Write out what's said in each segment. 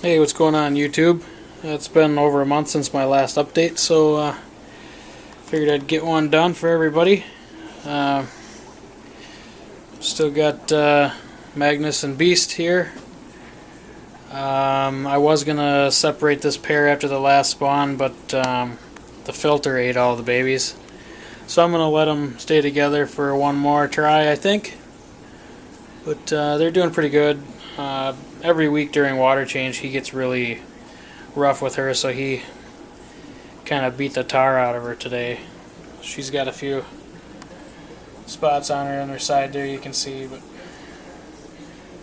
Hey, what's going on YouTube? It's been over a month since my last update, so figured I'd get one done for everybody. Still got Magnus and Beast here. I was gonna separate this pair after the last spawn, but the filter ate all the babies. So I'm gonna let them stay together for one more try, I think. But they're doing pretty good. Every week during water change he gets really rough with her, so he kind of beat the tar out of her today. She's got a few spots on her side there you can see, but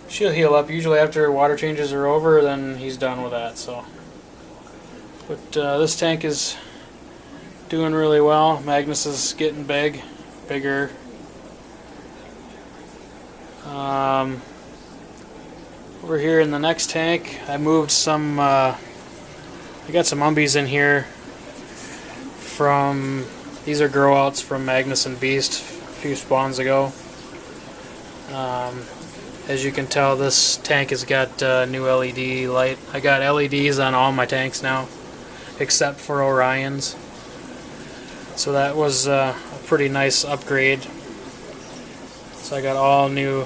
she'll heal up. Usually after water changes are over, then he's done with that. So, but this tank is doing really well. Magnus is getting bigger. Over here in the next tank, I moved some, I got some umbies in here from, these are grow outs from Magnus and Beast a few spawns ago. As you can tell, this tank has got new LED light. I got LEDs on all my tanks now, except for Orion's. So that was a pretty nice upgrade. So I got all new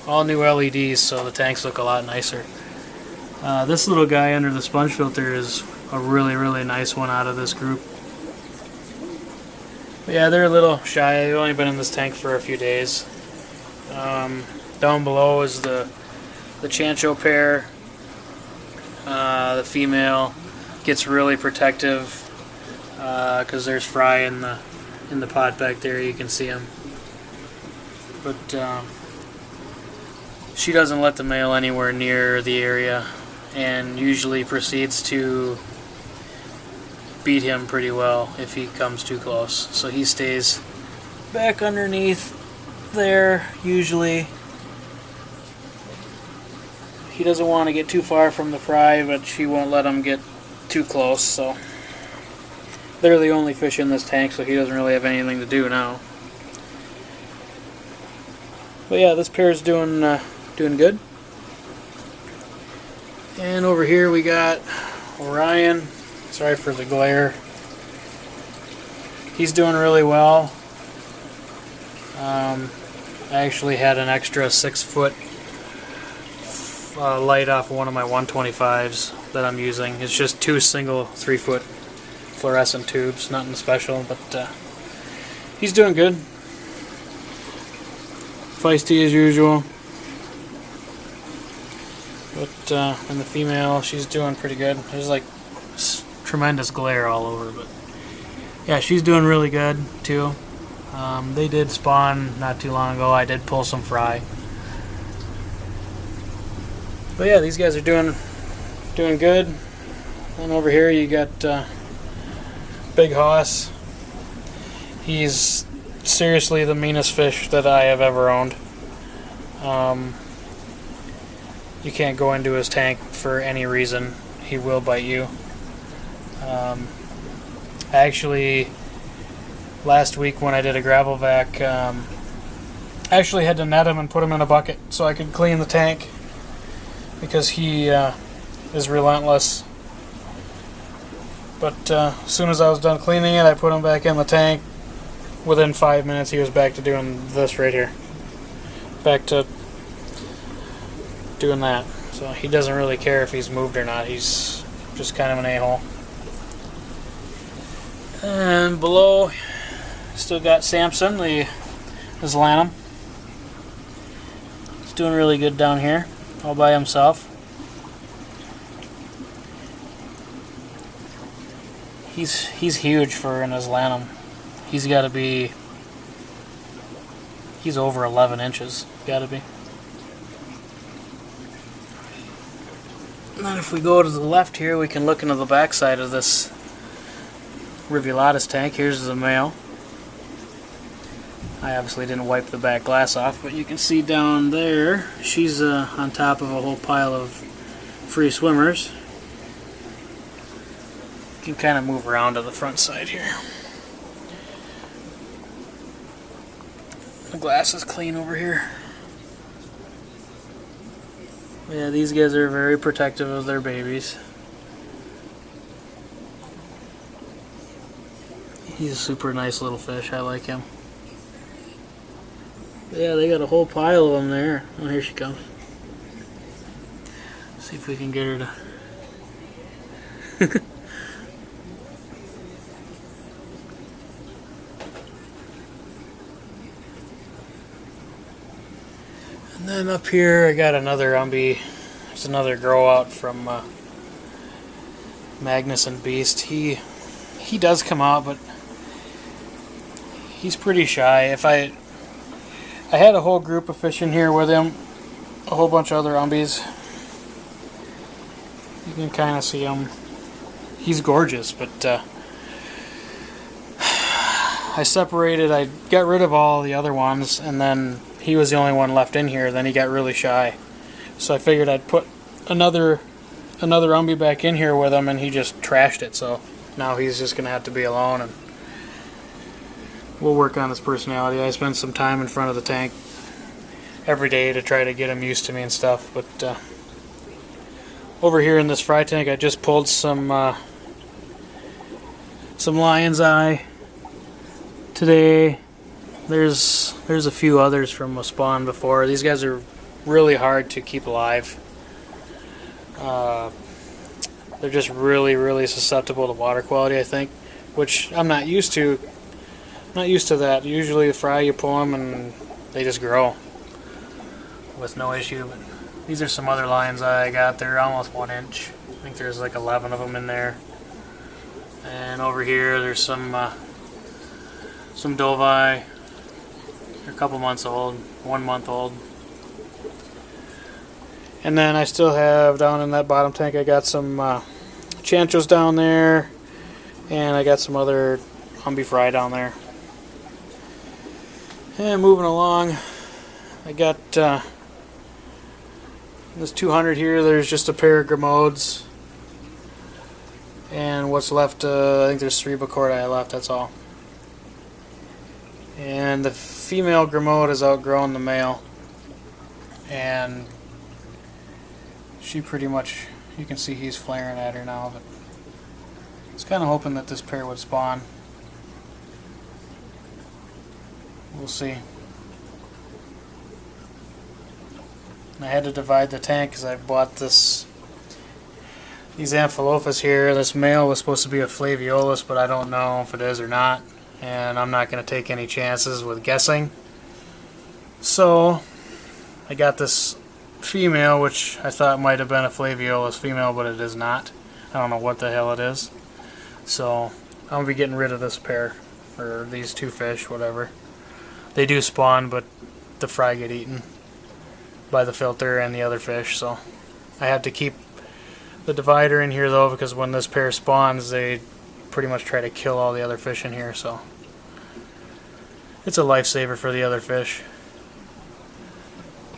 LEDs, so the tanks look a lot nicer. This little guy under the sponge filter is a really nice one out of this group. But yeah, they're a little shy. They've only been in this tank for a few days. Down below is the Chancho pair. The female gets really protective because there's fry in the pot back there. You can see him. But she doesn't let the male anywhere near the area, and usually proceeds to beat him pretty well if he comes too close. So he stays back underneath there usually. He doesn't want to get too far from the fry, but she won't let him get too close. So they're the only fish in this tank, so he doesn't really have anything to do now. But yeah, this pair is doing good. And over here we got Orion. Sorry for the glare. He's doing really well. I actually had an extra 6-foot light off one of my 125s that I'm using. It's just two single 3-foot fluorescent tubes, nothing special, but he's doing good. Feisty as usual. But and the female, she's doing pretty good. There's like tremendous glare all over, but yeah, she's doing really good too. They did spawn not too long ago. I did pull some fry. But yeah, these guys are doing good. And over here you got Big Hoss. He's seriously the meanest fish that I have ever owned. You can't go into his tank for any reason. He will bite you. I actually, last week when I did a gravel vac, I actually had to net him and put him in a bucket so I could clean the tank, because he is relentless. But as soon as I was done cleaning it, I put him back in the tank. Within 5 minutes he was back to doing this right here. Back to doing that. So he doesn't really care if he's moved or not. He's just kind of an a-hole. And below, still got Samson, the Zlanum. He's doing really good down here, all by himself. He's huge for an Zlanum. He's got to be, he's over 11 inches, got to be. And then if we go to the left here, we can look into the backside of this Rivulatus tank. Here's the male. I obviously didn't wipe the back glass off, but you can see down there, she's on top of a whole pile of free swimmers. You can kind of move around to the front side here. The glass is clean over here. Yeah, these guys are very protective of their babies. He's a super nice little fish. I like him. Yeah, they got a whole pile of them there. Oh, here she comes. See if we can get her to... And then up here I got another umbi. There's another grow out from Magnus and Beast. He does come out, but he's pretty shy. I had a whole group of fish in here with him, a whole bunch of other umbies. You can kind of see him. He's gorgeous, but I got rid of all the other ones, and then he was the only one left in here. Then he got really shy, so I figured I'd put another umbi back in here with him, and he just trashed it. So now he's just gonna have to be alone, and we'll work on his personality. I spend some time in front of the tank every day to try to get him used to me and stuff. But over here in this fry tank, I just pulled some lion's eye today. There's a few others from a spawn before. These guys are really hard to keep alive. They're just really susceptible to water quality, I think, which I'm not used to. Not used to that. Usually the fry, you pull them and they just grow with no issue. But these are some other lion's eye I got. They're almost 1 inch. I think there's like 11 of them in there. And over here there's some dove eye. They're a couple months old, 1 month old. And then I still have down in that bottom tank, I got some chanchos down there, and I got some other umbi fry down there. And moving along, I got this 200 here. There's just a pair of Gramodes, and what's left, I think there's 3 Bacordi left, that's all. And the female Gramode has outgrown the male, and she pretty much, you can see he's flaring at her now, but I was kind of hoping that this pair would spawn. We'll see. I had to divide the tank because I bought these Amphilophus here. This male was supposed to be a Flaviolus, but I don't know if it is or not, and I'm not going to take any chances with guessing. So I got this female, which I thought might have been a Flaviolus female, but it is not. I don't know what the hell it is. So I'm going to be getting rid of this pair, or these 2 fish, whatever. They do spawn, but the fry get eaten by the filter and the other fish, so I have to keep the divider in here though, because when this pair spawns, they pretty much try to kill all the other fish in here, so it's a lifesaver for the other fish.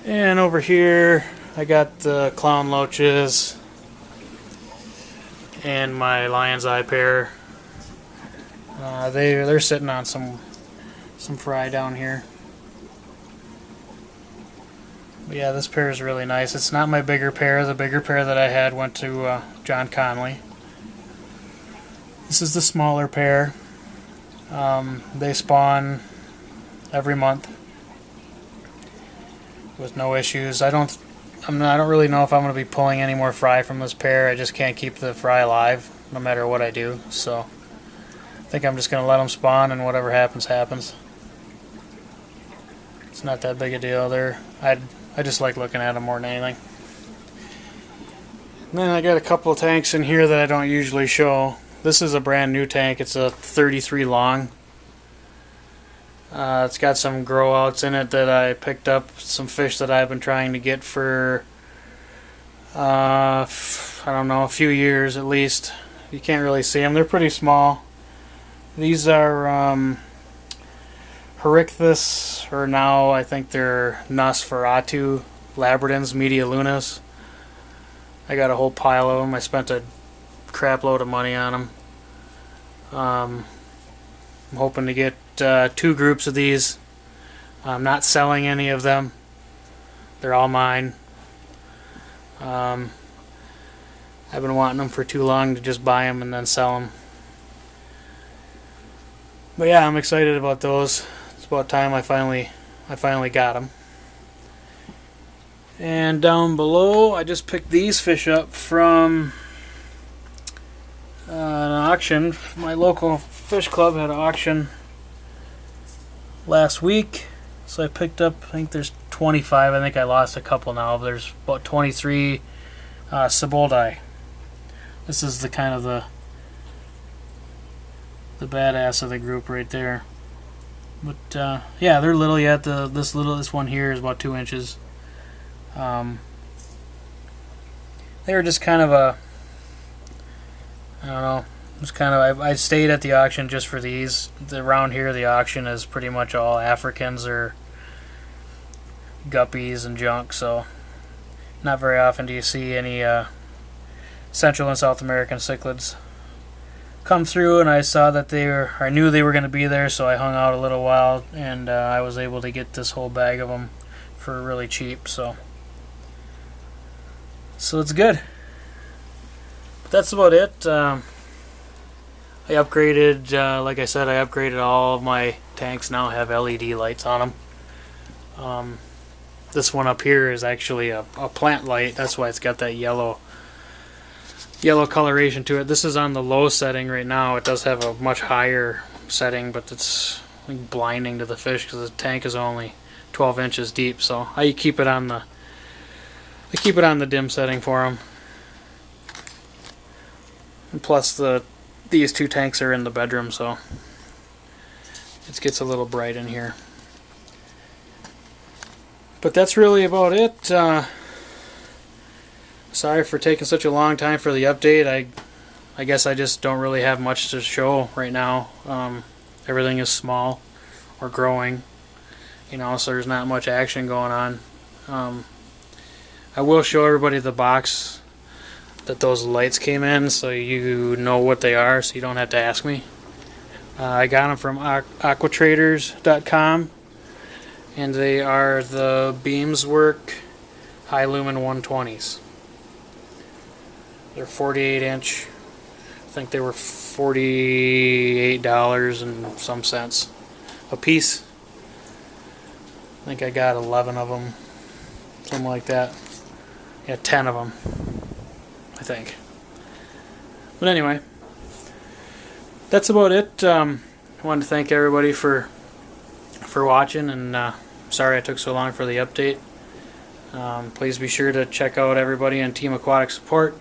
And over here I got the clown loaches and my lion's eye pair. They're sitting on some fry down here. But yeah, this pair is really nice. It's not my bigger pair. The bigger pair that I had went to John Conley. This is the smaller pair. They spawn every month with no issues. I don't really know if I'm going to be pulling any more fry from this pair. I just can't keep the fry alive no matter what I do. So I think I'm just going to let them spawn, and whatever happens, happens. It's not that big a deal. I just like looking at them more than anything. And then I got a couple of tanks in here that I don't usually show. This is a brand new tank. It's a 33 long. It's got some grow outs in it that I picked up, some fish that I've been trying to get for I don't know, a few years at least. You can't really see them. They're pretty small. These are Herichthus, or now I think they're Nosferatu labradins, media lunas. I got a whole pile of them. I spent a crap load of money on them. I'm hoping to get 2 groups of these. I'm not selling any of them. They're all mine. I've been wanting them for too long to just buy them and then sell them. But yeah, I'm excited about those. It's about time I finally got them. And down below, I just picked these fish up from an auction. My local fish club had an auction last week, so I picked up, I think there's 25. I think I lost a couple now, but there's about 23 Saboldi. This is the kind of the badass of the group right there. But yeah, they're little yet. This one here is about 2 inches. They were just kind of I don't know. It's kind of I stayed at the auction just for these. Around here, the auction is pretty much all Africans or guppies and junk. So not very often do you see any Central and South American cichlids come through. And I saw that I knew they were going to be there, so I hung out a little while, and I was able to get this whole bag of them for really cheap. So it's good. But that's about it. I upgraded, like I said, I upgraded all of my tanks. Now have LED lights on them. This one up here is actually a plant light. That's why it's got that yellow coloration to it. This is on the low setting right now. It does have a much higher setting, but it's like blinding to the fish because the tank is only 12 inches deep. So I keep it on the dim setting for them. And plus these two tanks are in the bedroom, so it gets a little bright in here. But that's really about it. Sorry for taking such a long time for the update. I guess I just don't really have much to show right now. Everything is small or growing, so there's not much action going on. I will show everybody the box that those lights came in, so you know what they are, so you don't have to ask me. I got them from aquatraders.com, and they are the Beamswork High Lumen 120s. They're 48 inch. I think they were $48 and some cents a piece. I think I got 11 of them, something like that. Yeah, 10 of them, I think. But anyway, that's about it. I wanted to thank everybody for watching, and sorry I took so long for the update. Please be sure to check out everybody on Team Aquatic Support.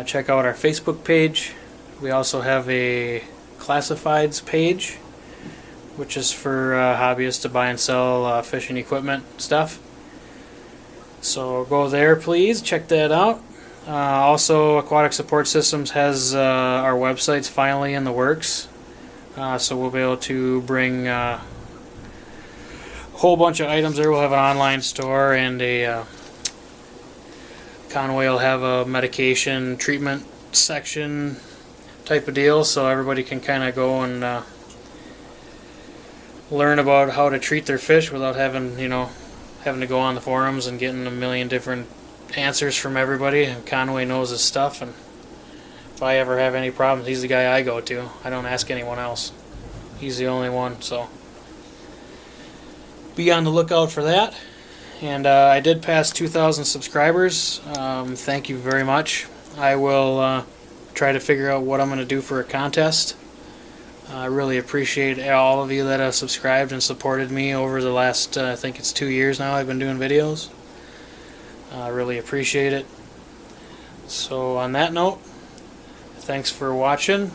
Check out our Facebook page. We also have a classifieds page, which is for hobbyists to buy and sell fishing equipment stuff. So go there, please. Check that out. Also, Aquatic Support Systems has our websites finally in the works. So we'll be able to bring a whole bunch of items there. We'll have an online store, and Conway will have a medication treatment section type of deal, so everybody can kind of go and learn about how to treat their fish without having to go on the forums and getting a million different answers from everybody. And Conway knows his stuff, and if I ever have any problems, he's the guy I go to. I don't ask anyone else. He's the only one, so be on the lookout for that. And I did pass 2,000 subscribers. Thank you very much. I will try to figure out what I'm going to do for a contest. I really appreciate all of you that have subscribed and supported me over the last, I think it's 2 years now I've been doing videos. I really appreciate it. So on that note, thanks for watching,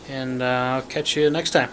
and I'll catch you next time.